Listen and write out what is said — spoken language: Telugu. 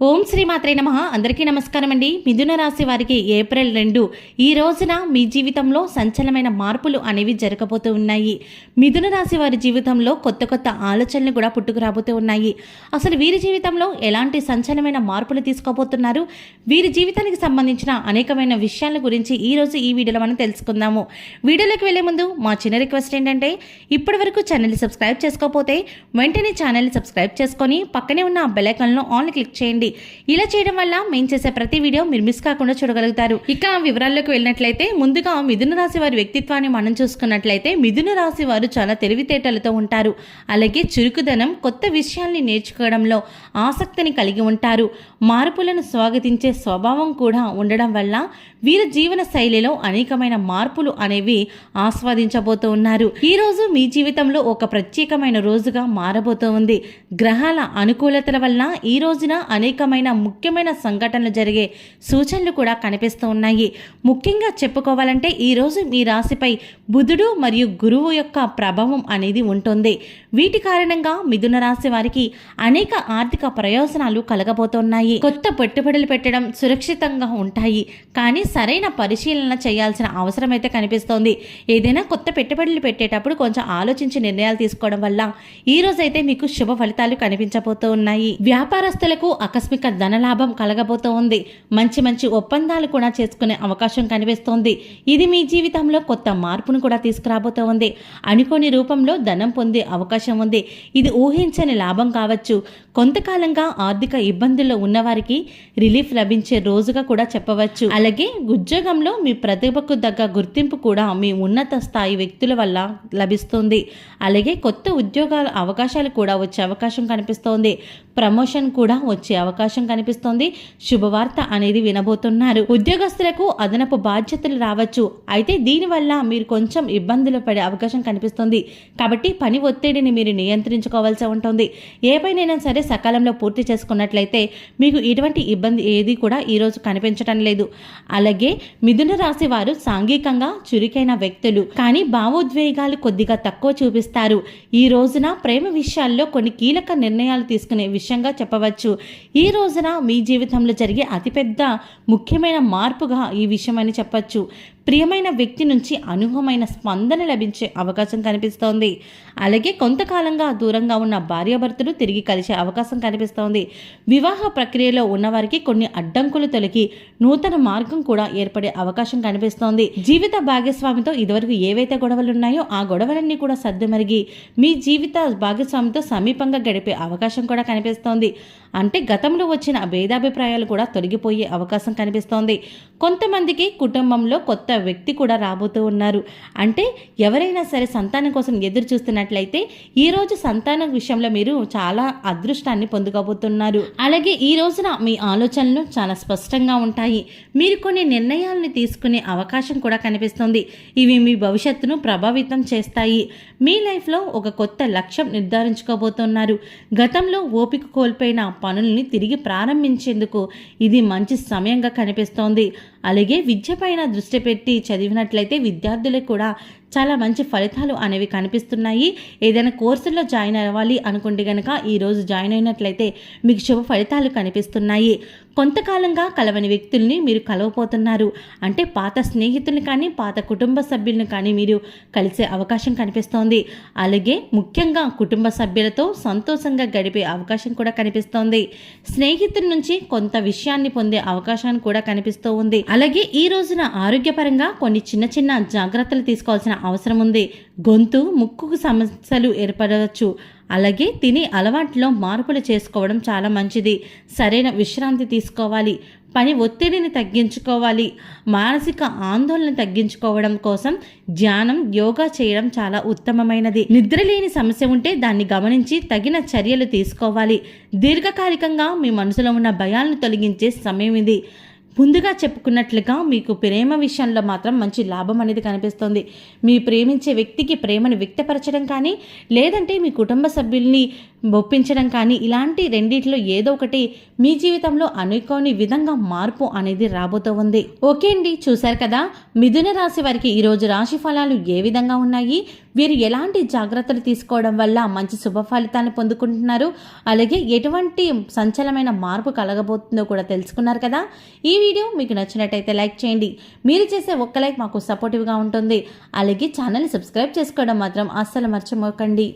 ఓం శ్రీ మాత్రే నమః. అందరికీ నమస్కారం అండి. మిథున రాశి వారికి ఏప్రిల్ 2 ఈ రోజున మీ జీవితంలో సంచలనమైన మార్పులు అనేవి జరగబోతూ ఉన్నాయి. మిథున రాశి వారి జీవితంలో కొత్త కొత్త ఆలోచనలు కూడా పుట్టుకురాబోతూ ఉన్నాయి. అసలు వీరి జీవితంలో ఎలాంటి సంచలనమైన మార్పులు తీసుకోబోతున్నారు, వీరి జీవితానికి సంబంధించిన అనేకమైన విషయాల గురించి ఈరోజు ఈ వీడియోలో మనం తెలుసుకుందాము. వీడియోలోకి వెళ్లే ముందు మా చిన్న రిక్వెస్ట్ ఏంటంటే, ఇప్పటి వరకు ఛానల్ని సబ్స్క్రైబ్ చేసుకోకపోతే వెంటనే ఛానల్ని సబ్స్క్రైబ్ చేసుకొని పక్కనే ఉన్న బెల్ ఐకాన్లో ఆల్ క్లిక్ చేయండి. ఇలా చేయడం వల్ల మేము చేసే ప్రతి వీడియో మీరు మిస్ కాకుండా చూడగలుగుతారు. ఇక వివరాల్లోకి వెళ్ళినట్లయితే, ముందుగా మిథున రాశి వారి వ్యక్తిత్వాన్ని మనం చూసుకున్నట్లయితే, మిథున రాశి వారు చాలా తెలివితేటలతో ఉంటారు. అలాగే చురుకుదనం, కొత్త విషయాల్ని నేర్చుకోవడంలో ఆసక్తిని కలిగి ఉంటారు. మార్పులను స్వాగతించే స్వభావం కూడా ఉండడం వల్ల వీరి జీవన శైలిలో అనేకమైన మార్పులు అనేవి ఆస్వాదించబోతూ ఉన్నారు. ఈ రోజు మీ జీవితంలో ఒక ప్రత్యేకమైన రోజుగా మారబోతూ ఉంది. గ్రహాల అనుకూలతల వల్ల ఈ రోజున అనేకమైన ముఖ్యమైన సంఘటనలు జరిగే సూచనలు కూడా కనిపిస్తూ ఉన్నాయి. ముఖ్యంగా చెప్పుకోవాలంటే, ఈ రోజు మీ రాశిపై బుధుడు మరియు గురువు యొక్క ప్రభావం అనేది ఉంటుంది. వీటి కారణంగా మిథున రాశి వారికి అనేక ఆర్థిక ప్రయోజనాలు కలగబోతున్నాయి. కొత్త పెట్టుబడులు పెట్టడం సురక్షితంగా ఉంటాయి, కానీ సరైన పరిశీలన చేయాల్సిన అవసరం అయితే కనిపిస్తోంది. ఏదైనా కొత్త పెట్టుబడులు పెట్టేటప్పుడు కొంచెం ఆలోచించి నిర్ణయాలు తీసుకోవడం వల్ల ఈ రోజైతే మీకు శుభ ఫలితాలు కనిపించబోతూ ఉన్నాయి. వ్యాపారస్తులకు ఆకస్మిక ధనలాభం కలగబోతూ ఉంది. మంచి మంచి ఒప్పందాలు కూడా చేసుకునే అవకాశం కనిపిస్తోంది. ఇది మీ జీవితంలో కొత్త మార్పును కూడా తీసుకురాబోతూ ఉంది. అనుకోని రూపంలో ధనం పొందే అవకాశం ఉంది. ఇది ఊహించని లాభం కావచ్చు. కొంతకాలంగా ఆర్థిక ఇబ్బందుల్లో ఉన్నవారికి రిలీఫ్ లభించే రోజుగా కూడా చెప్పవచ్చు. అలాగే ఉద్యోగంలో మీ ప్రతిభకు తగ్గ గుర్తింపు కూడా మీ ఉన్నత స్థాయి వ్యక్తుల వల్ల లభిస్తుంది. అలాగే కొత్త ఉద్యోగాల అవకాశాలు కూడా వచ్చే అవకాశం కనిపిస్తోంది. ప్రమోషన్ కూడా వచ్చే అవకాశం కనిపిస్తోంది. శుభవార్త అనేది వినబోతున్నారు. ఉద్యోగస్తులకు అదనపు బాధ్యతలు రావచ్చు. అయితే దీనివల్ల మీరు కొంచెం ఇబ్బందులు పడే అవకాశం కనిపిస్తుంది. కాబట్టి పని ఒత్తిడిని మీరు నియంత్రించుకోవాల్సి ఉంటుంది. ఏ పనైనా సరే సకాలంలో పూర్తి చేసుకున్నట్లయితే మీకు ఎటువంటి ఇబ్బంది ఏది కూడా ఈరోజు కనిపించడం లేదు. అలాగే మిథున రాశి వారు సాంఘికంగా చురుకైన వ్యక్తులు, కానీ భావోద్వేగాలు కొద్దిగా తక్కువ చూపిస్తారు. ఈ రోజున ప్రేమ విషయాల్లో కొన్ని కీలక నిర్ణయాలు తీసుకునే విషయంగా చెప్పవచ్చు. ఈ రోజున మీ జీవితంలో జరిగే అతిపెద్ద ముఖ్యమైన మార్పుగా ఈ విషయం అని చెప్పచ్చు. ప్రియమైన వ్యక్తి నుంచి అనుభవమైన స్పందన లభించే అవకాశం కనిపిస్తోంది. అలాగే కొంతకాలంగా దూరంగా ఉన్న భార్యాభర్తలు తిరిగి కలిసే అవకాశం కనిపిస్తోంది. వివాహ ప్రక్రియలో ఉన్నవారికి కొన్ని అడ్డంకులు తొలగి నూతన మార్గం కూడా ఏర్పడే అవకాశం కనిపిస్తోంది. జీవిత భాగస్వామితో ఇదివరకు ఏవైతే గొడవలు ఉన్నాయో ఆ గొడవలన్నీ కూడా సర్దుమరిగి మీ జీవిత భాగస్వామితో సమీపంగా గడిపే అవకాశం కూడా కనిపిస్తోంది. అంటే గతంలో వచ్చిన భేదాభిప్రాయాలు కూడా తొలగిపోయే అవకాశం కనిపిస్తోంది. కొంతమందికి కుటుంబంలో కొత్త వ్యక్తి కూడా రాబోతూ ఉన్నారు. అంటే ఎవరైనా సరే సంతానం కోసం ఎదురు చూస్తున్నట్లయితే ఈ రోజు సంతానం విషయంలో మీరు చాలా అదృష్టాన్ని పొందుకోబోతున్నారు. అలాగే ఈ రోజున మీ ఆలోచనలు చాలా స్పష్టంగా ఉంటాయి. మీరు కొన్ని నిర్ణయాలను తీసుకునే అవకాశం కూడా కనిపిస్తుంది. ఇవి మీ భవిష్యత్తును ప్రభావితం చేస్తాయి. మీ లైఫ్లో ఒక కొత్త లక్ష్యం నిర్ధారించుకోబోతున్నారు. గతంలో ఓపిక కోల్పోయిన పనుల్ని తిరిగి ప్రారంభించేందుకు ఇది మంచి సమయంగా కనిపిస్తోంది. అలాగే విద్యపైన దృష్టి పెట్టి చదివినట్లయితే విద్యార్థులకు కూడా చాలా మంచి ఫలితాలు అనేవి కనిపిస్తున్నాయి. ఏదైనా కోర్సుల్లో జాయిన్ అవ్వాలి అనుకుంటే కనుక ఈరోజు జాయిన్ అయినట్లయితే మీకు శుభ ఫలితాలు కనిపిస్తున్నాయి. కొంతకాలంగా కలవని వ్యక్తుల్ని మీరు కలవపోతున్నారు. అంటే పాత స్నేహితుల్ని కానీ పాత కుటుంబ సభ్యులను కానీ మీరు కలిసే అవకాశం కనిపిస్తోంది. అలాగే ముఖ్యంగా కుటుంబ సభ్యులతో సంతోషంగా గడిపే అవకాశం కూడా కనిపిస్తోంది. స్నేహితుల నుంచి కొంత విషయాన్ని పొందే అవకాశాన్ని కూడా కనిపిస్తూ ఉంది. అలాగే ఈ రోజున ఆరోగ్యపరంగా కొన్ని చిన్న చిన్న జాగ్రత్తలు తీసుకోవాల్సిన అవసరం ఉంది. గొంతు, ముక్కుకు సమస్యలు ఏర్పడవచ్చు. అలాగే తినే అలవాట్లో మార్పులు చేసుకోవడం చాలా మంచిది. సరైన విశ్రాంతి తీసుకోవాలి. పని ఒత్తిడిని తగ్గించుకోవాలి. మానసిక ఆందోళన తగ్గించుకోవడం కోసం ధ్యానం, యోగా చేయడం చాలా ఉత్తమమైనది. నిద్రలేని సమస్య ఉంటే దాన్ని గమనించి తగిన చర్యలు తీసుకోవాలి. దీర్ఘకాలికంగా మీ మనసులో ఉన్న భయాలను తొలగించే సమయం ఇది. ముందుగా చెప్పుకున్నట్లుగా మీకు ప్రేమ విషయంలో మాత్రం మంచి లాభం అనేది కనిపిస్తుంది. మీ ప్రేమించే వ్యక్తికి ప్రేమను వ్యక్తపరచడం కానీ, లేదంటే మీ కుటుంబ సభ్యుల్ని ఒప్పించడం కానీ, ఇలాంటి రెండిట్లో ఏదో ఒకటి మీ జీవితంలో అనుకోని విధంగా మార్పు అనేది రాబోతూ ఉంది. ఓకే అండి, చూశారు కదా మిథున రాశి వారికి ఈరోజు రాశి ఫలాలు ఏ విధంగా ఉన్నాయి. వీరు ఎలాంటి జాగ్రత్తలు తీసుకోవడం వల్ల మంచి శుభ ఫలితాన్ని పొందుకుంటున్నారు, అలాగే ఎటువంటి సంచలనమైన మార్పు కలగబోతుందో కూడా తెలుసుకున్నారు కదా. ఈ వీడియో మీకు నచ్చినట్టయితే లైక్ చేయండి. మీరు చేసే ఒక్క లైక్ మాకు సపోర్టివ్గా ఉంటుంది. అలాగే ఛానల్ని సబ్స్క్రైబ్ చేసుకోవడం మాత్రం అస్సలు మర్చిపోకండి.